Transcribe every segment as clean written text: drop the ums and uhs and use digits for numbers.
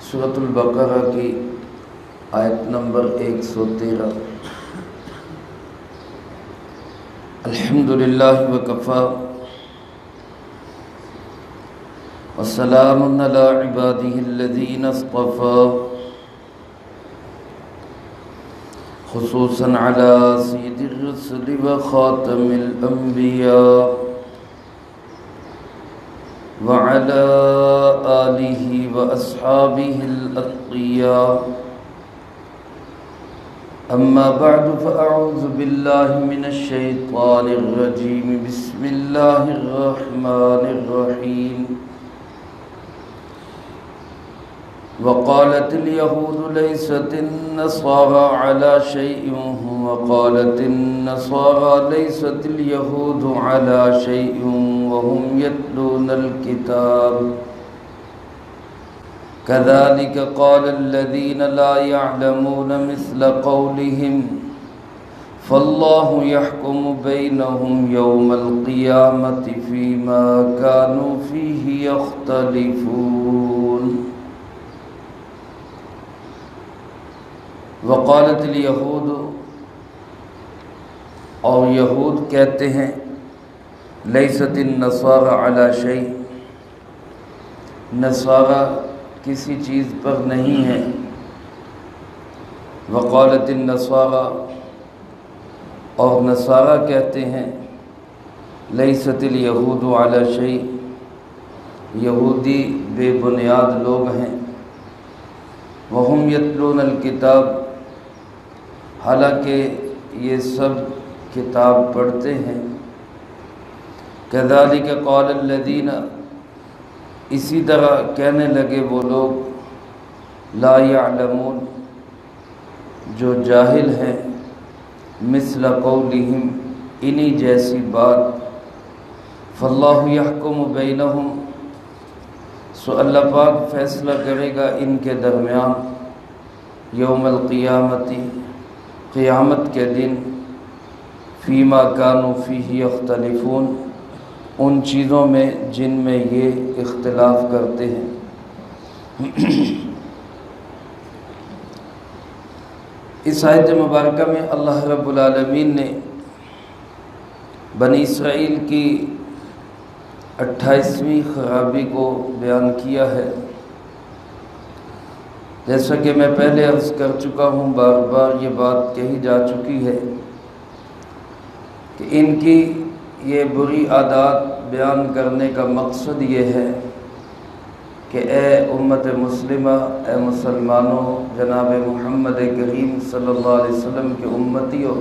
سورۃ البقرہ کی آیت نمبر 113۔ الحمدللہ وکفی وسلام علی عبادہ الذین اصطفی، خصوصاً علی سید الرسل وخاتم الانبیاء وعلى آلہ واصحابہ الاتقیاء۔ اما بعد فاعوذ باللہ من الشیطان الرجیم، بسم اللہ الرحمن الرحیم۔ وقالت اليهود ليست النصارى على شيء وقالت النصارى ليست اليهود على شيء وهم يتلون الكتاب كذلك قال الذين لا يعلمون مثل قولهم فالله يحكم بينهم يوم القيامة فيما كانوا فيه يختلفون۔ وقالت الیہود، اور یہود کہتے ہیں، لیست النصارى علی شیء، نصارہ کسی چیز پر نہیں ہے۔ وقالت النصارى، اور نصارہ کہتے ہیں، لیست الیہود علی شیء، یہودی بے بنیاد لوگ ہیں۔ وہم یتلون الکتاب، حالانکہ یہ سب کتاب پڑھتے ہیں۔ کذالک قال الذین، اسی طرح کہنے لگے وہ لوگ، لا یعلمون، جو جاہل ہیں، مثل قولہم، انہی جیسی بات۔ فاللہ یحکم بینہم، سو اللہ پاک فیصلہ کرے گا ان کے درمیان، یوم القیامتی، قیامت کے دن، فیما کانوا فیہ یختلفون، ان چیزوں میں جن میں یہ اختلاف کرتے ہیں۔ اس آیت مبارکہ میں اللہ رب العالمین نے بنی اسرائیل کی 28ویں خرابی کو بیان کیا ہے۔ جیسا کہ میں پہلے عرض کر چکا ہوں، بار بار یہ بات کہی جا چکی ہے کہ ان کی یہ بری عادات بیان کرنے کا مقصد یہ ہے کہ اے امت مسلمہ، اے مسلمانوں، جناب محمد کریم صلی اللہ علیہ وسلم کے امتیوں،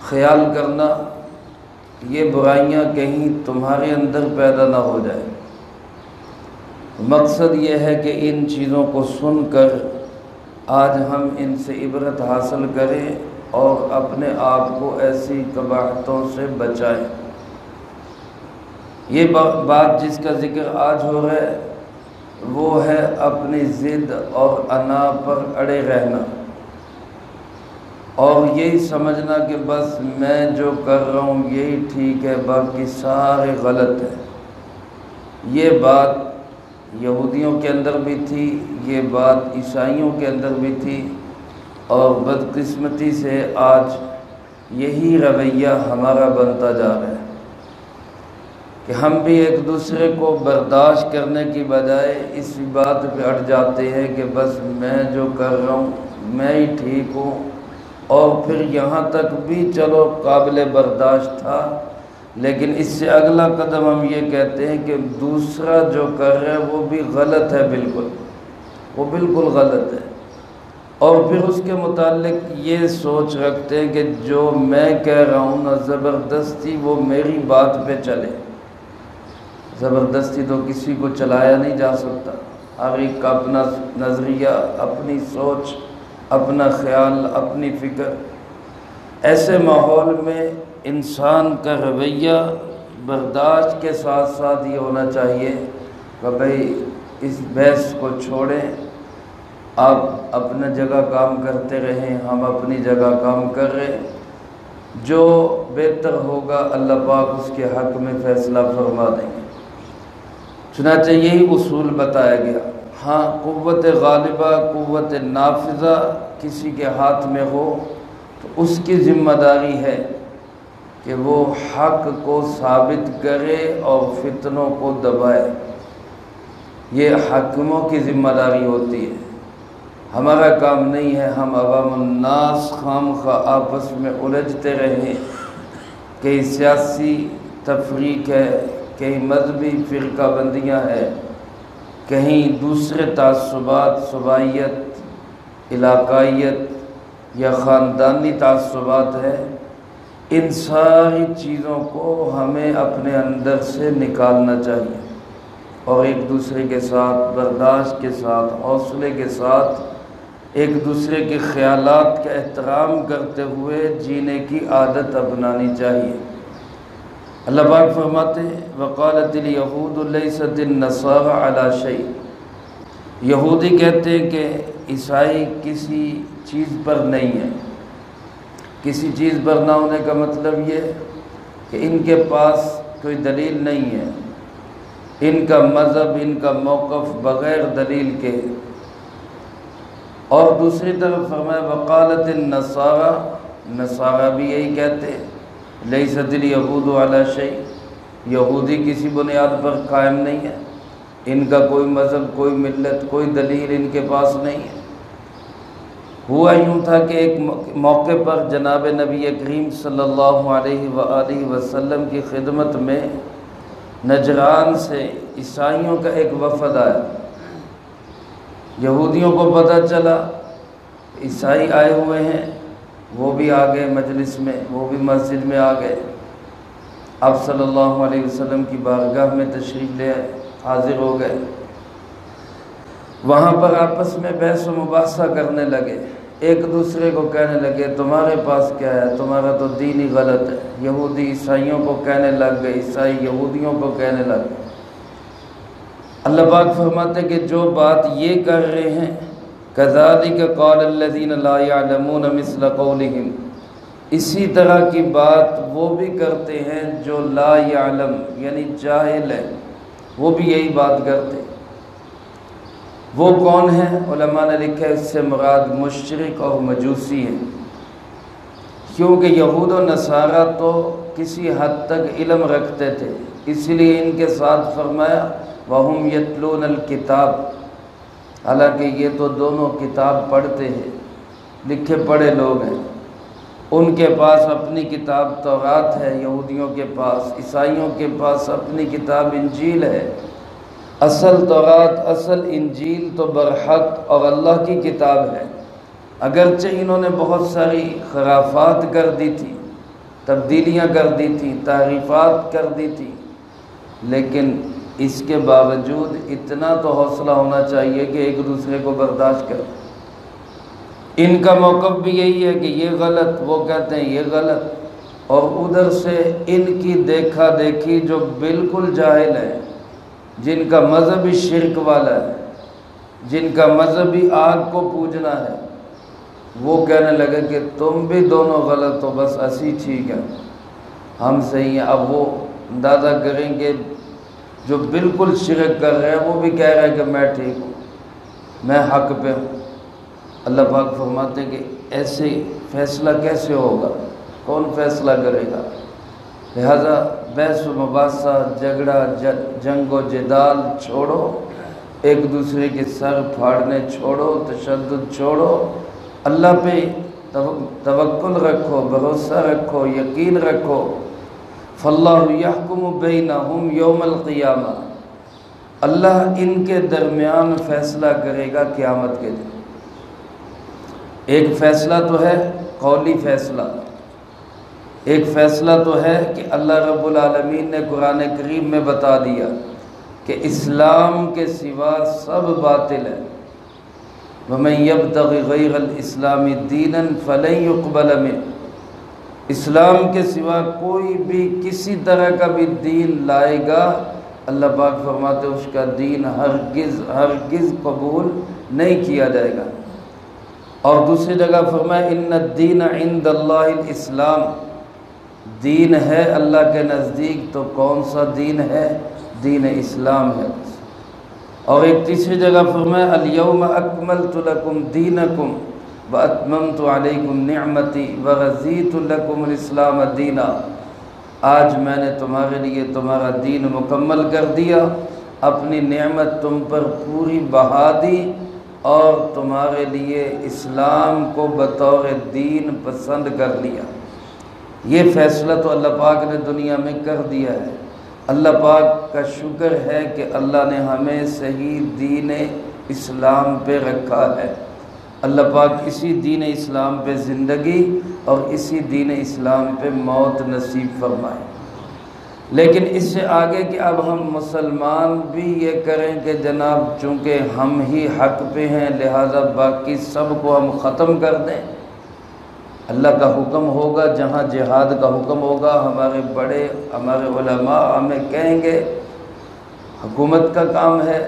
خیال کرنا یہ برائیاں کہیں تمہارے اندر پیدا نہ ہو جائے۔ مقصد یہ ہے کہ ان چیزوں کو سن کر آج ہم ان سے عبرت حاصل کریں اور اپنے آپ کو ایسی قباحتوں سے بچائیں۔ یہ بات جس کا ذکر آج ہو رہا ہے وہ ہے اپنی ضد اور انا پر اڑے رہنا، اور یہی سمجھنا کہ بس میں جو کر رہا ہوں یہی ٹھیک ہے، باقی سارے غلط ہیں۔ یہ بات یہودیوں کے اندر بھی تھی، یہ بات عیسائیوں کے اندر بھی تھی، اور بدقسمتی سے آج یہی رویہ ہمارا بنتا جا رہا ہے کہ ہم بھی ایک دوسرے کو برداشت کرنے کی بجائے اس بات پہ اڑ جاتے ہیں کہ بس میں جو کر رہا ہوں میں ہی ٹھیک ہوں، اور پھر یہاں تک بھی چلو قابل برداشت تھا، لیکن اس سے اگلا قدم ہم یہ کہتے ہیں کہ دوسرا جو کر رہا ہے وہ بھی غلط ہے، بالکل وہ بالکل غلط ہے، اور پھر اس کے متعلق یہ سوچ رکھتے ہیں کہ جو میں کہہ رہا ہوں نا زبردستی وہ میری بات پہ چلے۔ زبردستی تو کسی کو چلایا نہیں جا سکتا، ہر ایک کا اپنا نظریہ، اپنی سوچ، اپنا خیال، اپنی فکر۔ ایسے ماحول میں انسان کا رویہ برداشت کے ساتھ ساتھ یہ ہونا چاہیے کہ بھئی اس بحث کو چھوڑیں، آپ اپنے جگہ کام کرتے رہیں، ہم اپنی جگہ کام کر رہے ہیں، جو بہتر ہوگا اللہ پاک اس کے حق میں فیصلہ فرما دیں گے۔ چنانچہ یہی اصول بتایا گیا۔ ہاں قوت غالبہ، قوت نافذہ کسی کے ہاتھ میں ہو تو اس کی ذمہ داری ہے کہ وہ حق کو ثابت کرے اور فتنوں کو دبائے۔ یہ حاکموں کی ذمہ داری ہوتی ہے، ہمارا کام نہیں ہے ہم عوام الناس خام خواہ آپس میں الجھتے رہیں، کہیں سیاسی تفریق ہے، کہیں مذہبی فرقہ بندیاں ہیں، کہیں دوسرے تعصبات، صوبائیت، علاقائیت یا خاندانی تعصبات ہے۔ ان ساری چیزوں کو ہمیں اپنے اندر سے نکالنا چاہیے اور ایک دوسرے کے ساتھ برداشت کے ساتھ، حوصلے کے ساتھ، ایک دوسرے کے خیالات کا احترام کرتے ہوئے جینے کی عادت اپنانی چاہیے۔ اللہ پاک فرماتے ہیں وقالت الیہود لیست النصارى علی شیء، یہودی کہتے ہیں کہ عیسائی کسی چیز پر نہیں ہے۔ کسی چیز پر نہ ہونے کا مطلب یہ کہ ان کے پاس کوئی دلیل نہیں ہے، ان کا مذہب، ان کا موقف بغیر دلیل کے۔ اور دوسری طرف فرمایا وقالت النصارى، نصارہ بھی یہی کہتے ہیں لیست الیہود علی شیء، یہودی کسی بنیاد پر قائم نہیں ہے، ان کا کوئی مذہب، کوئی ملت، کوئی دلیل ان کے پاس نہیں ہے۔ ہوا یوں تھا کہ ایک موقع پر جناب نبی کریم صلی اللہ علیہ وآلہ وسلم کی خدمت میں نجران سے عیسائیوں کا ایک وفد آیا۔ یہودیوں کو پتہ چلا عیسائی آئے ہوئے ہیں، وہ بھی آ گئے مجلس میں، وہ بھی مسجد میں آ گئے۔ آپ صلی اللہ علیہ وسلم کی بارگاہ میں تشریف لے آئے، حاضر ہو گئے۔ وہاں پر آپس میں بحث و مباحثہ کرنے لگے، ایک دوسرے کو کہنے لگے تمہارے پاس کیا ہے، تمہارا تو دین ہی غلط ہے۔ یہودی عیسائیوں کو کہنے لگ گئے، عیسائی یہودیوں کو کہنے لگ گئے۔ اللہ پاک فرماتے کہ جو بات یہ کر رہے ہیں كَذَلِكَ قَالَ الَّذِينَ لَا يَعْلَمُونَ مِثْلَ قَوْلِهِمْ، اسی طرح کی بات وہ بھی کرتے ہیں جو لا یعلم یعنی جاہل ہے، وہ بھی یہی بات کرتے ہیں۔ وہ کون ہیں؟ علماء نے لکھا ہے اس سے مراد مشرک اور مجوسی ہیں، کیونکہ یہود و نصارہ تو کسی حد تک علم رکھتے تھے، اس لیے ان کے ساتھ فرمایا وَهُمْ يَتْلُونَ الْكِتَابِ، حالانکہ یہ تو دونوں کتاب پڑھتے ہیں، لکھے پڑھے لوگ ہیں۔ ان کے پاس اپنی کتاب تورات ہے، یہودیوں کے پاس، عیسائیوں کے پاس اپنی کتاب انجیل ہے۔ اصل تورات، اصل انجیل تو برحق اور اللہ کی کتاب ہے، اگرچہ انہوں نے بہت ساری خرافات کر دی تھی، تبدیلیاں کر دی تھی، تحریفات کر دی تھی، لیکن اس کے باوجود اتنا تو حوصلہ ہونا چاہیے کہ ایک دوسرے کو برداشت کریں۔ ان کا موقف بھی یہی ہے کہ یہ غلط، وہ کہتے ہیں یہ غلط، اور ادھر سے ان کی دیکھا دیکھی جو بالکل جاہل ہے، جن کا مذہبی شرک والا ہے، جن کا مذہبی آگ کو پوجنا ہے، وہ کہنے لگے کہ تم بھی دونوں غلط ہو، بس اسی ٹھیک ہے، ہم صحیح ہیں۔ اب وہ اندازہ کریں گے جو بالکل شرک کر رہے ہیں وہ بھی کہہ رہے ہیں کہ میں ٹھیک ہوں، میں حق پہ ہوں۔ اللہ پاک فرماتے ہیں کہ ایسے فیصلہ کیسے ہوگا، کون فیصلہ کرے گا؟ لہذا بحث و مباحثہ، جھگڑا، جنگ و جدال چھوڑو، ایک دوسرے کے سر پھاڑنے چھوڑو، تشدد چھوڑو، اللہ پہ توکل رکھو، بھروسہ رکھو، یقین رکھو۔ فاللہ یحکم بینہم یوم القیامہ، اللہ ان کے درمیان فیصلہ کرے گا قیامت کے دن۔ ایک فیصلہ تو ہے قولی فیصلہ، ایک فیصلہ تو ہے کہ اللہ رب العالمین نے قرآن کریم میں بتا دیا کہ اسلام کے سوا سب باطل ہے۔ وَمَن يَبْتَغِ غَيْرَ الْإِسْلَامِ دِينًا فَلَن يُقْبَلَ مِنْهُ، اسلام کے سوا کوئی بھی کسی طرح کا بھی دین لائے گا، اللہ پاک فرماتے اس کا دین ہرگز ہرگز قبول نہیں کیا جائے گا۔ اور دوسری جگہ فرمایا ان الدین عند اللہ الاسلام، دین ہے اللہ کے نزدیک تو کون سا دین ہے؟ دین اسلام ہے۔ اور ایک تیسری جگہ فرمایا الیوم اکملت لکم دینکم واتممت علیکم نعمتی ورضیت لکم الاسلام دینا، آج میں نے تمہارے لیے تمہارا دین مکمل کر دیا، اپنی نعمت تم پر پوری بہا دی اور تمہارے لیے اسلام کو بطور دین پسند کر لیا۔ یہ فیصلہ تو اللہ پاک نے دنیا میں کر دیا ہے۔ اللہ پاک کا شکر ہے کہ اللہ نے ہمیں صحیح دین اسلام پہ رکھا ہے۔ اللہ پاک اسی دین اسلام پہ زندگی اور اسی دین اسلام پہ موت نصیب فرمائے۔ لیکن اس سے آگے کہ اب ہم مسلمان بھی یہ کریں کہ جناب چونکہ ہم ہی حق پہ ہیں لہٰذا باقی سب کو ہم ختم کر دیں۔ اللہ کا حکم ہوگا، جہاں جہاد کا حکم ہوگا ہمارے بڑے ہمارے علماء ہمیں کہیں گے حکومت کا کام ہے،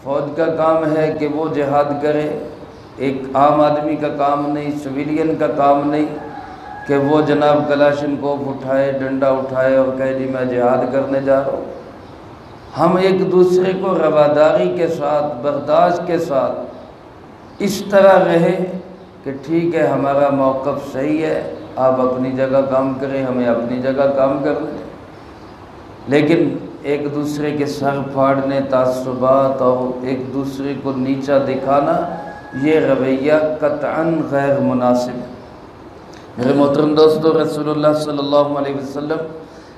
فوج کا کام ہے کہ وہ جہاد کرے، ایک عام آدمی کا کام نہیں، سویلین کا کام نہیں کہ وہ جناب کلاشن کوف اٹھائے، ڈنڈا اٹھائے اور کہے جی میں جہاد کرنے جا رہا ہوں۔ ہم ایک دوسرے کو رواداری کے ساتھ، برداشت کے ساتھ اس طرح رہے کہ ٹھیک ہے ہمارا موقف صحیح ہے، آپ اپنی جگہ کام کریں، ہمیں اپنی جگہ کام کرنے دیں۔ لیکن ایک دوسرے کے سر پھاڑنے، تعصبات اور ایک دوسرے کو نیچا دکھانا، یہ رویہ قطعاً غیر مناسب ہے۔ میرے محترم دوستو، رسول اللہ صلی اللہ علیہ وسلم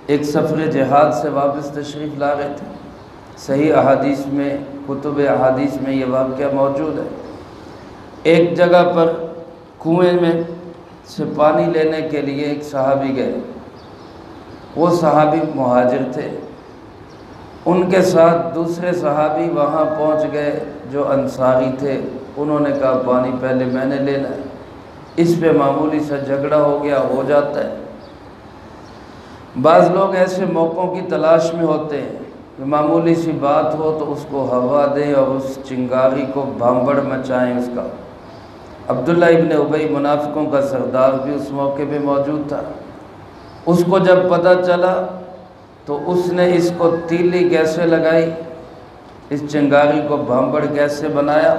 ایک سفر جہاد سے واپس تشریف لا رہے تھے۔ صحیح احادیث میں، کتب احادیث میں یہ واقعہ موجود ہے۔ ایک جگہ پر کنویں میں سے پانی لینے کے لیے ایک صحابی گئے۔ وہ صحابی مہاجر تھے، ان کے ساتھ دوسرے صحابی وہاں پہنچ گئے جو انصاری تھے۔ انہوں نے کہا پانی پہلے میں نے لینا ہے۔ اس پہ معمولی سا جھگڑا ہو گیا، ہو جاتا ہے۔ بعض لوگ ایسے موقعوں کی تلاش میں ہوتے ہیں کہ معمولی سی بات ہو تو اس کو ہوا دیں اور اس چنگاری کو بھانبڑ مچائیں اس کا۔ عبداللہ ابن ابی منافقوں کا سردار بھی اس موقع پہ موجود تھا۔ اس کو جب پتہ چلا تو اس نے اس کو تیلی کیسے لگائی، اس چنگاری کو بھانبڑ کیسے بنایا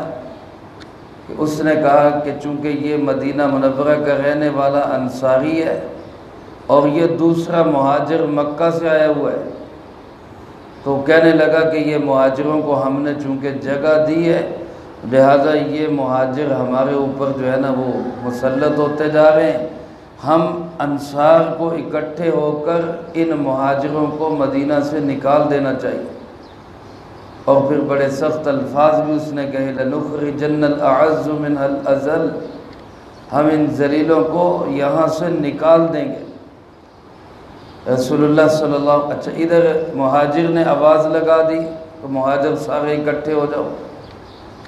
کہ اس نے کہا کہ چونکہ یہ مدینہ منورہ کا رہنے والا انصاری ہے اور یہ دوسرا مہاجر مکہ سے آیا ہوا ہے، تو کہنے لگا کہ یہ مہاجروں کو ہم نے چونکہ جگہ دی ہے لہٰذا یہ مہاجر ہمارے اوپر جو ہے نا وہ مسلط ہوتے جا رہے ہیں، ہم انصار کو اکٹھے ہو کر ان مہاجروں کو مدینہ سے نکال دینا چاہیے۔ اور پھر بڑے سخت الفاظ بھی اس نے کہے لَنُخْرِجَنَّ الْأَعَزُّ مِنْهَا الْأَذَلَّ، ہم ان ذلیلوں کو یہاں سے نکال دیں گے۔ رسول اللہ صلی اللہ علیہ وسلم، اچھا ادھر مہاجر نے آواز لگا دی تو مہاجر سارے اکٹھے ہو جاؤ،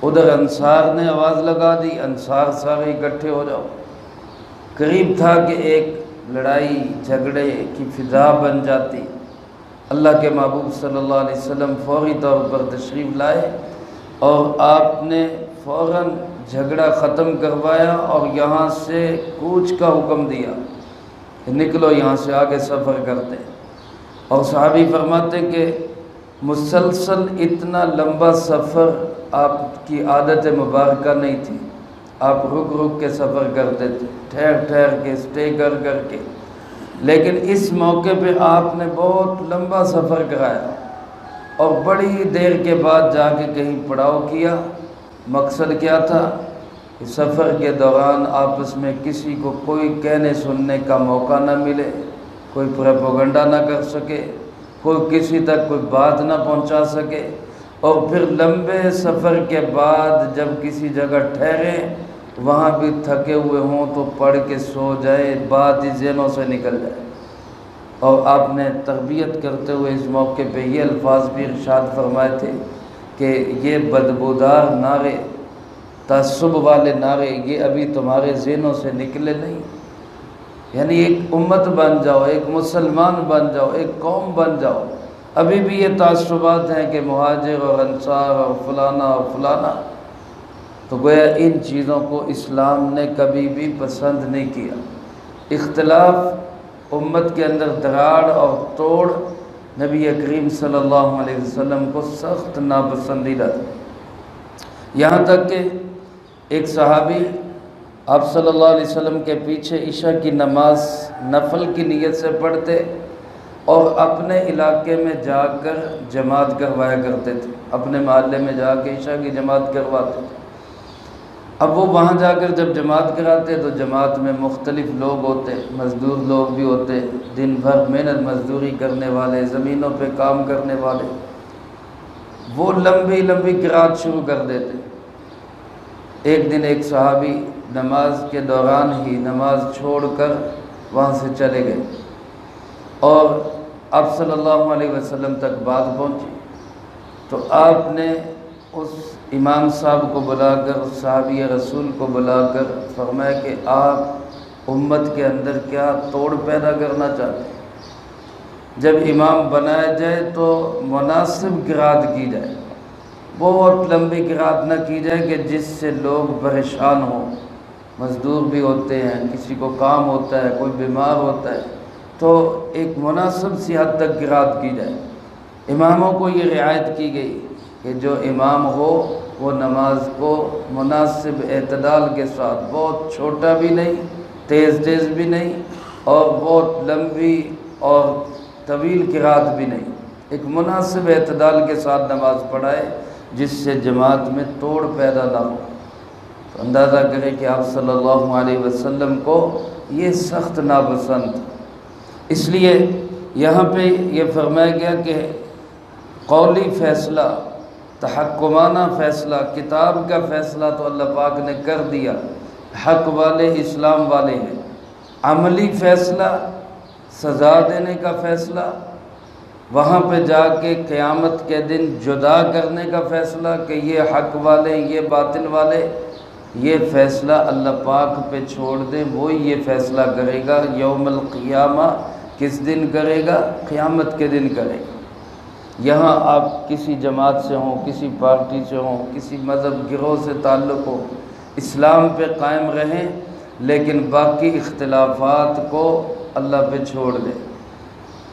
ادھر انصار نے آواز لگا دی، انصار سارے اکٹھے ہو جاؤ۔ قریب تھا کہ ایک لڑائی جھگڑے کی فضا بن جاتی۔ اللہ کے محبوب صلی اللہ علیہ وسلم فوری طور پر تشریف لائے اور آپ نے فوراً جھگڑا ختم کروایا اور یہاں سے کوچ کا حکم دیا کہ نکلو یہاں سے، آگے سفر کرتے۔ اور صحابی فرماتے کہ مسلسل اتنا لمبا سفر آپ کی عادت مبارکہ نہیں تھی، آپ رک رک کے سفر کرتے تھے، ٹھہر ٹھہر کے، اسٹے کر کر کے، لیکن اس موقع پہ آپ نے بہت لمبا سفر کرایا اور بڑی دیر کے بعد جا کے کہیں پڑاؤ کیا۔ مقصد کیا تھا کہ سفر کے دوران آپس میں کسی کو کوئی کہنے سننے کا موقع نہ ملے، کوئی پروپیگنڈا نہ کر سکے، کوئی کسی تک کوئی بات نہ پہنچا سکے، اور پھر لمبے سفر کے بعد جب کسی جگہ ٹھہرے وہاں بھی تھکے ہوئے ہوں تو پڑھ کے سو جائے، بات ہی ذہنوں سے نکل جائے۔ اور آپ نے تربیت کرتے ہوئے اس موقع پہ یہ الفاظ بھی ارشاد فرمائے تھے کہ یہ بدبودار نعرے، تعصب والے نعرے، یہ ابھی تمہارے ذہنوں سے نکلے نہیں، یعنی ایک امت بن جاؤ، ایک مسلمان بن جاؤ، ایک قوم بن جاؤ۔ ابھی بھی یہ تعصبات ہیں کہ مہاجر اور انصار اور فلانا اور فلانا، تو گویا ان چیزوں کو اسلام نے کبھی بھی پسند نہیں کیا۔ اختلاف امت کے اندر دراڑ اور توڑ نبی کریم صلی اللہ علیہ وسلم کو سخت ناپسندیدہ تھا۔ یہاں تک کہ ایک صحابی آپ صلی اللہ علیہ وسلم کے پیچھے عشاء کی نماز نفل کی نیت سے پڑھتے اور اپنے علاقے میں جا کر جماعت کروایا کرتے تھے، اپنے محلے میں جا کے عشاء کی جماعت کرواتے تھے۔ اب وہ وہاں جا کر جب جماعت کراتے تو جماعت میں مختلف لوگ ہوتے، مزدور لوگ بھی ہوتے، دن بھر محنت مزدوری کرنے والے، زمینوں پہ کام کرنے والے، وہ لمبی لمبی قرات شروع کر دیتے۔ ایک دن ایک صحابی نماز کے دوران ہی نماز چھوڑ کر وہاں سے چلے گئے اور آپ صلی اللہ علیہ وسلم تک بات پہنچی تو آپ نے اس امام صاحب کو بلا کر، اس صحابی رسول کو بلا کر فرمایا کہ آپ امت کے اندر کیا توڑ پیدا کرنا چاہتے ہیں؟ جب امام بنایا جائے تو مناسب قرات کی جائے، بہت لمبی قرات نہ کی جائے کہ جس سے لوگ پریشان ہوں، مزدور بھی ہوتے ہیں، کسی کو کام ہوتا ہے، کوئی بیمار ہوتا ہے، تو ایک مناسب سی حد تک قرات کی جائے۔ اماموں کو یہ رعایت کی گئی کہ جو امام ہو وہ نماز کو مناسب اعتدال کے ساتھ، بہت چھوٹا بھی نہیں، تیز بھی نہیں، اور بہت لمبی اور طویل قرات بھی نہیں، ایک مناسب اعتدال کے ساتھ نماز پڑھائے جس سے جماعت میں توڑ پیدا نہ ہو۔ تو اندازہ کرے کہ آپ صلی اللہ علیہ وسلم کو یہ سخت ناپسند، اس لیے یہاں پہ یہ فرمایا گیا کہ قولی فیصلہ، تحکمانہ فیصلہ، کتاب کا فیصلہ تو اللہ پاک نے کر دیا، حق والے اسلام والے ہیں، عملی فیصلہ، سزا دینے کا فیصلہ، وہاں پہ جا کے قیامت کے دن جدا کرنے کا فیصلہ کہ یہ حق والے یہ باطل والے، یہ فیصلہ اللہ پاک پہ چھوڑ دیں، وہی یہ فیصلہ کرے گا۔ یوم القیامہ کس دن کرے گا؟ قیامت کے دن کرے گا۔ یہاں آپ کسی جماعت سے ہوں، کسی پارٹی سے ہوں، کسی مذہب گروہ سے تعلق ہو، اسلام پہ قائم رہیں، لیکن باقی اختلافات کو اللہ پہ چھوڑ دیں۔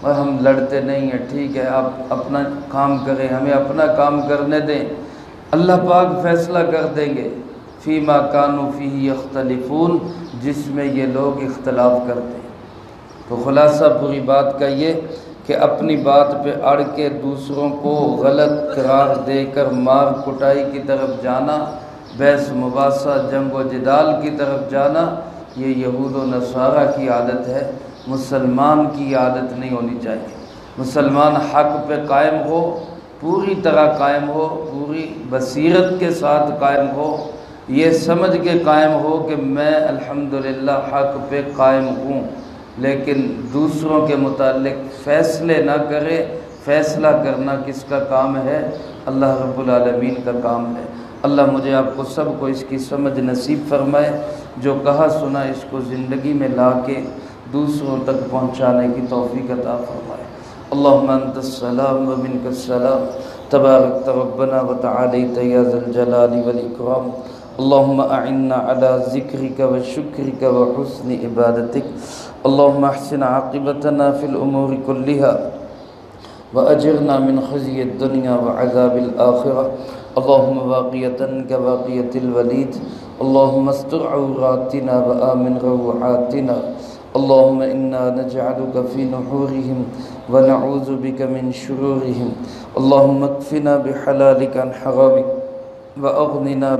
اور ہم لڑتے نہیں ہیں، ٹھیک ہے، آپ اپنا کام کریں، ہمیں اپنا کام کرنے دیں، اللہ پاک فیصلہ کر دیں گے فیما کانوا فیہ یختلفون، جس میں یہ لوگ اختلاف کرتے ہیں۔ تو خلاصہ پوری بات کا یہ کہ اپنی بات پہ اڑ کے دوسروں کو غلط قرار دے کر مار کٹائی کی طرف جانا، بحث مباحثہ، جنگ و جدال کی طرف جانا، یہ یہود و نصارہ کی عادت ہے، مسلمان کی عادت نہیں ہونی چاہیے۔ مسلمان حق پہ قائم ہو، پوری طرح قائم ہو، پوری بصیرت کے ساتھ قائم ہو، یہ سمجھ کے قائم ہو کہ میں الحمدللہ حق پہ قائم ہوں، لیکن دوسروں کے متعلق فیصلے نہ کرے۔ فیصلہ کرنا کس کا کام ہے؟ اللہ رب العالمین کا کام ہے۔ اللہ مجھے آپ کو سب کو اس کی سمجھ نصیب فرمائے، جو کہا سنا اس کو زندگی میں لا کے دوسروں تک پہنچانے کی توفیق عطا فرمائے۔ اللہم انت السلام و منک السلام، تبارکت ربنا و تعالیت یا ذا الجلال والاکرام۔ اللہم اعنا علی ذکرک و شکرک و حسن عبادتک۔ اللہم احسن عاقبتنا فی الامور کلہا وأجرنا من خزي الدنيا وعذاب الآخرة۔ اللهم واقية كواقية الوليد، اللهم استر عوراتنا وآمن روعاتنا، اللهم إنا نجعلك في نحورهم ونعوذ بك من شرورهم، اللهم اكفنا بحلالك عن حرامك وأغننا